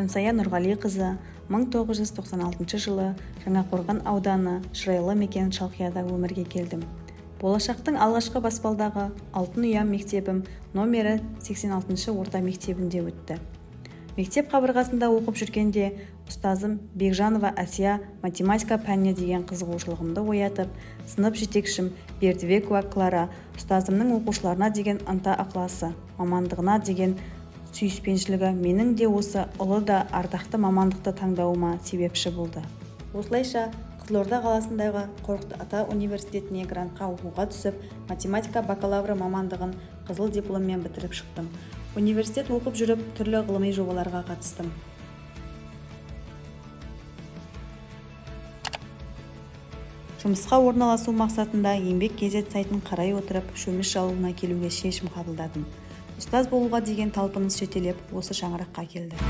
Жансая Нұрғалиқызы 1996 жылы Жаңақорған ауданы Шырайлы мекен Шалқияда өмірге келдім. Болашақтың алғашқы баспалдағы Алтын Ұям мектебім номері 86 орта мектебінде өтті. Мектеп қабырғасында оқып жүргенде ұстазым Бекжанова Асия математика пәніне деген қызығушылығымды оятып, сынып жетекшім Бердібекова Клара ұстазымның оқушыларына деген ынта-ықыласы, мамандығына деген сүйіспеншілігі менің де осы ұлы да ардақты мамандықты таңдауыма себепші болды. Осылайша Қызылорда қаласындағы Қорқыт Ата университетіне грантқа оқуға түсіп, математика бакалавры мамандығын қызыл дипломмен бітіріп шықтым. Университет оқып жүріп, түрлі ғылыми жобаларға қатыстым. Жұмысқа орналасу мақсатында еңбек кезет сайтын қарай отырып, шөміш жалуына келуге шешім қабылдадым. Ұстаз болуға деген талпыныс жетелеп, осы шаңыраққа келді.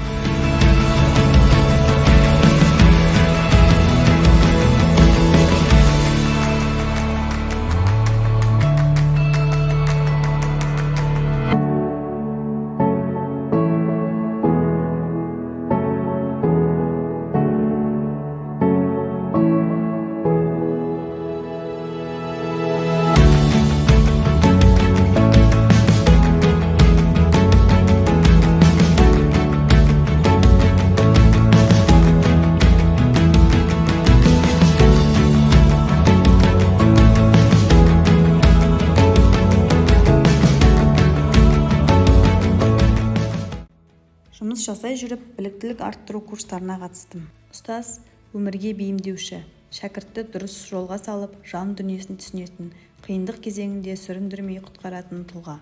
Жұмыс жасай жүріп, біліктілік арттыру курстарына қатыстым. Ұстаз өмірге бейімдеуші, шәкіртті дұрыс жолға салып, жан дүниесін түсінетін, қиындық кезеңінде сүріндірмей құтқаратын тұлға.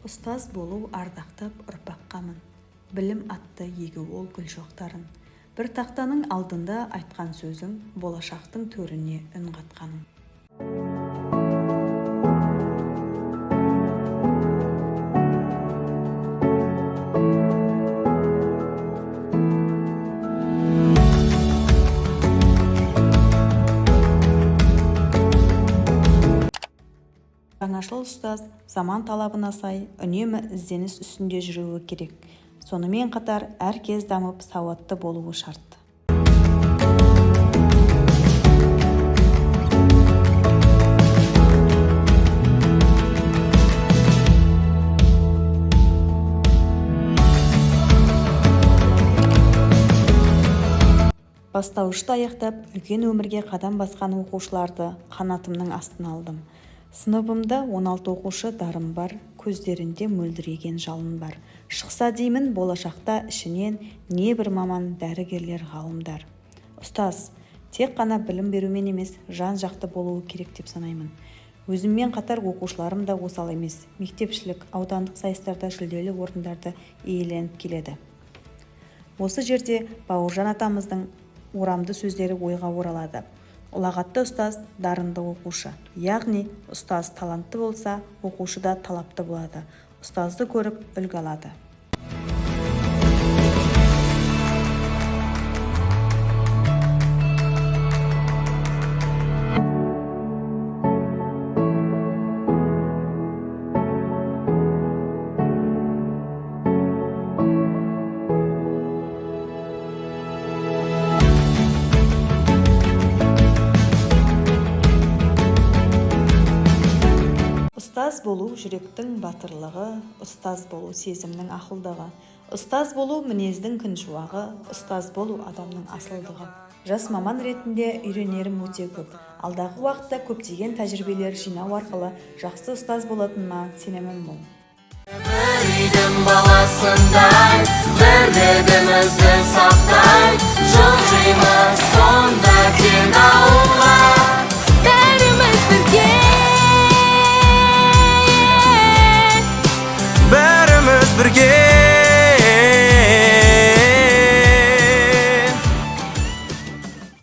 Ұстаз болу ардақтап ұрпаққамын. Білім атты егі ол гүл шоқтарын. Бір тақтаның алдында айтқан сөзім, болашақтың төріне үн қатқаным. Жаңашыл ұстаз заман талабына сай үнемі ізденіс үстінде жүруі керек. Сонымен қатар әр кез дамып сауатты болуы шарт. Бастауышты аяқтап, үлкен өмірге қадам басқан оқушыларды қанатымның астына алдым. Сыныбымда 16 оқушы дарым бар, көздерінде мөлдіреген жалын бар. Шықса деймін болашақта ішінен небір маман, дәрігерлер, ғалымдар. Ұстаз, тек қана білім берумен емес, жан-жақты болуы керек деп санаймын. Өзіммен қатар оқушыларым да осал емес. Мектепшілік, аудандық сайыстарда жүлделі орындарды иеленіп келеді. Осы жерде Бауыржан атамыздың орамды сөздері ойға оралады. Ұлағатты ұстаз дарынды оқушы. Яғни, ұстаз талантты болса, оқушы да талапты болады. Ұстазды көріп үлгі алады. Ұстаз болу жүректің батырлығы, ұстаз болу сезімнің ақылдығы, ұстаз болу мінездің күншуағы, ұстаз болу адамның асылдығы. Жас маман ретінде үйренерім өте көп. Алдағы уақытта көптеген тәжірибелер жинау арқылы жақсы ұстаз болатыныма сенімім мол. Бір үйдің баласындай, бір дедімізді сақтай, жылжимыз сонда.